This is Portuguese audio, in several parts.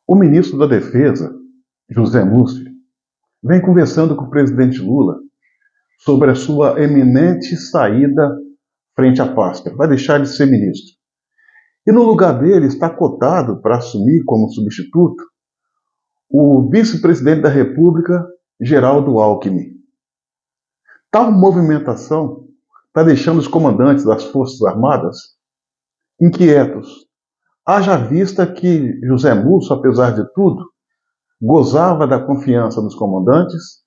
O ministro da Defesa, José Múcio, vem conversando com o presidente Lula sobre a sua eminente saída frente à pasta. Vai deixar de ser ministro. E no lugar dele está cotado para assumir como substituto o vice-presidente da República, Geraldo Alckmin. Tal movimentação está deixando os comandantes das Forças Armadas inquietos. Haja vista que José Múcio, apesar de tudo, gozava da confiança dos comandantes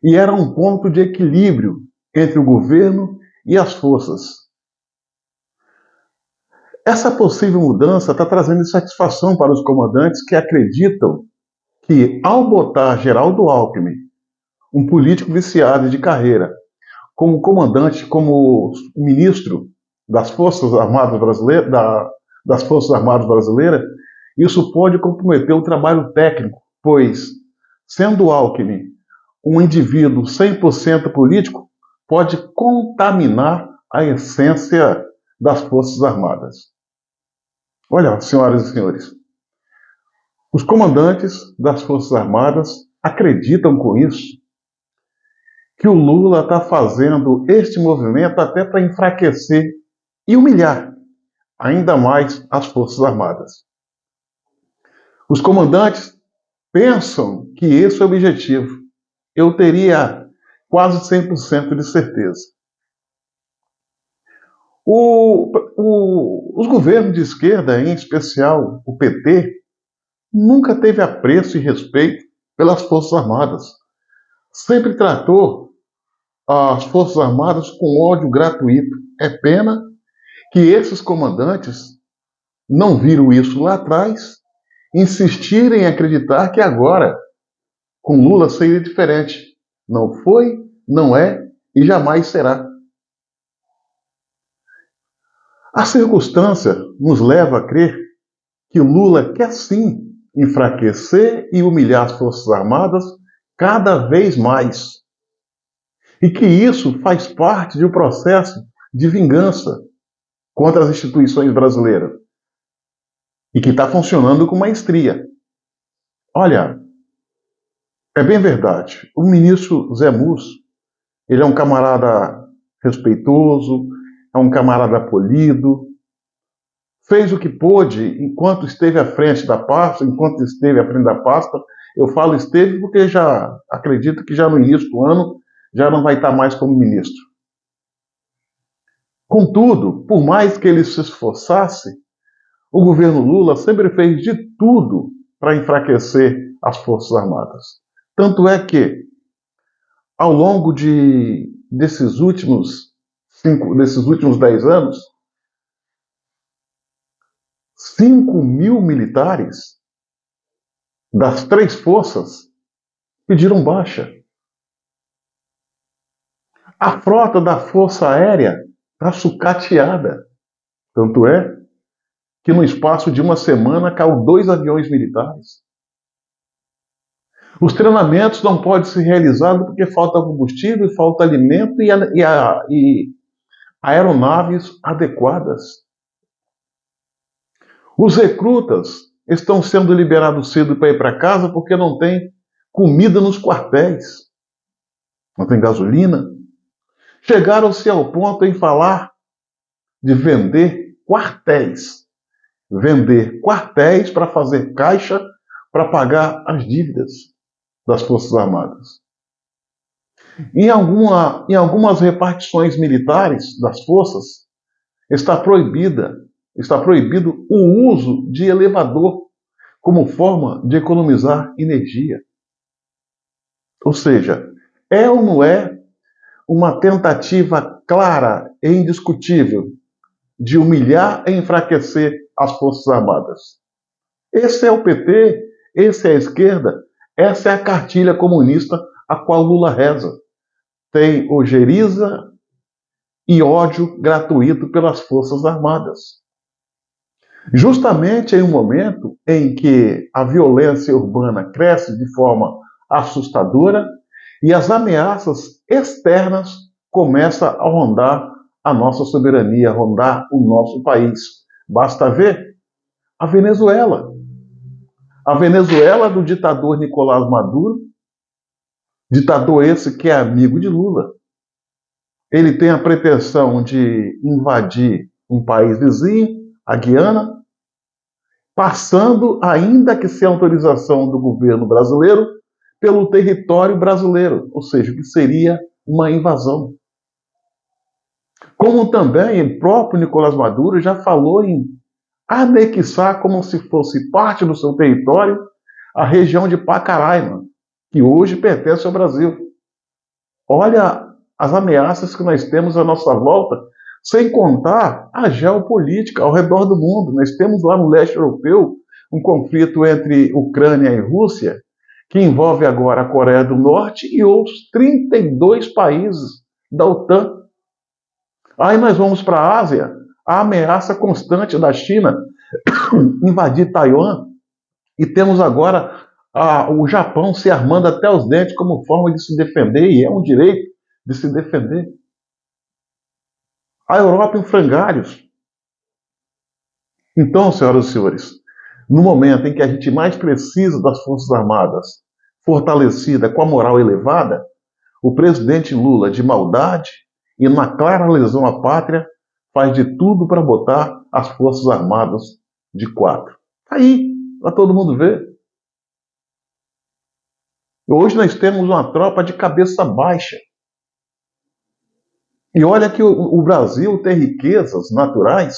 e era um ponto de equilíbrio entre o governo e as forças. Essa possível mudança está trazendo insatisfação para os comandantes que acreditam que, ao botar Geraldo Alckmin, um político viciado de carreira, como comandante, como ministro das Forças Armadas Brasileiras, isso pode comprometer o trabalho técnico, pois, sendo Alckmin um indivíduo 100% político, pode contaminar a essência das Forças Armadas. Olha, senhoras e senhores, os comandantes das Forças Armadas acreditam com isso que o Lula está fazendo este movimento até para enfraquecer e humilhar ainda mais as Forças Armadas. Os comandantes pensam que esse é o objetivo. Eu teria quase 100% de certeza. Os governos de esquerda, em especial o PT, nunca teve apreço e respeito pelas Forças Armadas. Sempre tratou as Forças Armadas com ódio gratuito. É pena que esses comandantes não viram isso lá atrás, insistirem em acreditar que agora, com Lula, seria diferente. Não foi, não é e jamais será. A circunstância nos leva a crer que o Lula quer sim enfraquecer e humilhar as Forças Armadas cada vez mais. E que isso faz parte de um processo de vingança contra as instituições brasileiras. E que está funcionando com maestria. Olha, é bem verdade. O ministro Zé Múcio, ele é um camarada respeitoso, é um camarada polido, fez o que pôde enquanto esteve à frente da pasta, eu falo esteve porque já acredito que já no início do ano já não vai estar mais como ministro. Contudo, por mais que ele se esforçasse, o governo Lula sempre fez de tudo para enfraquecer as Forças Armadas. Tanto é que, ao longo desses últimos 10 anos, 5.000 militares das 3 forças pediram baixa. A frota da Força Aérea está sucateada. Tanto é que no espaço de uma semana caiu 2 aviões militares. Os treinamentos não podem ser realizados porque falta combustível, falta alimento e aeronaves adequadas. Os recrutas estão sendo liberados cedo para ir para casa porque não tem comida nos quartéis, não tem gasolina. Chegaram-se ao ponto em falar de vender quartéis. Vender quartéis para fazer caixa para pagar as dívidas das Forças Armadas. Em algumas repartições militares das forças, está proibido o uso de elevador como forma de economizar energia. Ou seja, é ou não é uma tentativa clara e indiscutível de humilhar e enfraquecer as Forças Armadas? Esse é o PT, esse é a esquerda, essa é a cartilha comunista a qual Lula reza. Tem ojeriza e ódio gratuito pelas Forças Armadas. Justamente em um momento em que a violência urbana cresce de forma assustadora e as ameaças externas começam a rondar a nossa soberania, a rondar o nosso país. Basta ver a Venezuela. A Venezuela do ditador Nicolás Maduro, ditador esse que é amigo de Lula. Ele tem a pretensão de invadir um país vizinho, a Guiana, passando, ainda que sem autorização do governo brasileiro, pelo território brasileiro, ou seja, que seria uma invasão. Como também o próprio Nicolás Maduro já falou em anexar como se fosse parte do seu território a região de Pacaraima, que hoje pertence ao Brasil. Olha as ameaças que nós temos à nossa volta, sem contar a geopolítica ao redor do mundo. Nós temos lá no leste europeu um conflito entre Ucrânia e Rússia, que envolve agora a Coreia do Norte e outros 32 países da OTAN. Aí nós vamos para a Ásia, a ameaça constante da China invadir Taiwan, e temos agora o Japão se armando até os dentes como forma de se defender, e é um direito de se defender. A Europa em frangalhos. Então, senhoras e senhores, no momento em que a gente mais precisa das Forças Armadas, fortalecida com a moral elevada, o presidente Lula, de maldade e na clara lesão à pátria, faz de tudo para botar as Forças Armadas de quatro. Aí, para todo mundo ver. Hoje nós temos uma tropa de cabeça baixa. E olha que o Brasil tem riquezas naturais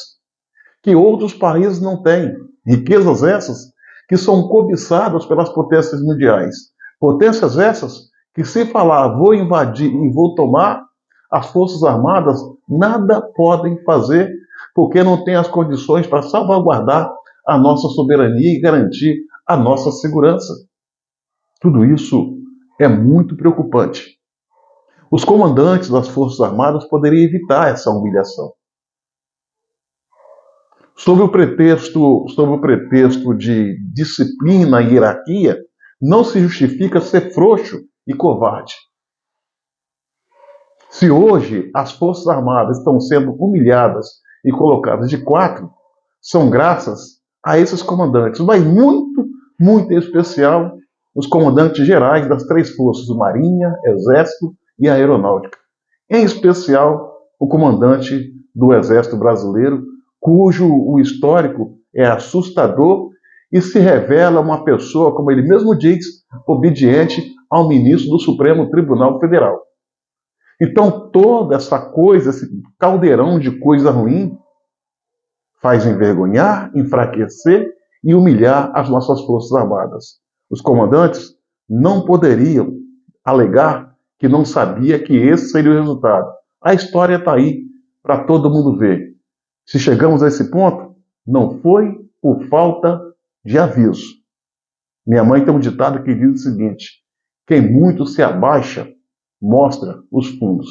que outros países não têm. Riquezas essas que são cobiçadas pelas potências mundiais. Potências essas que, se falar vou invadir e vou tomar, as Forças Armadas nada podem fazer porque não têm as condições para salvaguardar a nossa soberania e garantir a nossa segurança. Tudo isso é muito preocupante. Os comandantes das Forças Armadas poderiam evitar essa humilhação. Sob o pretexto de disciplina e hierarquia, não se justifica ser frouxo e covarde. Se hoje as Forças Armadas estão sendo humilhadas e colocadas de quatro, são graças a esses comandantes, mas muito em especial os comandantes gerais das três forças, Marinha, Exército e Aeronáutica. Em especial, o comandante do Exército Brasileiro, cujo o histórico é assustador e se revela uma pessoa, como ele mesmo diz, obediente ao ministro do Supremo Tribunal Federal. Então, toda essa coisa, esse caldeirão de coisa ruim, faz envergonhar, enfraquecer e humilhar as nossas Forças Armadas. Os comandantes não poderiam alegar que não sabia que esse seria o resultado. A história está aí para todo mundo ver. Se chegamos a esse ponto, não foi por falta de aviso. Minha mãe tem um ditado que diz o seguinte: quem muito se abaixa, mostra os fundos.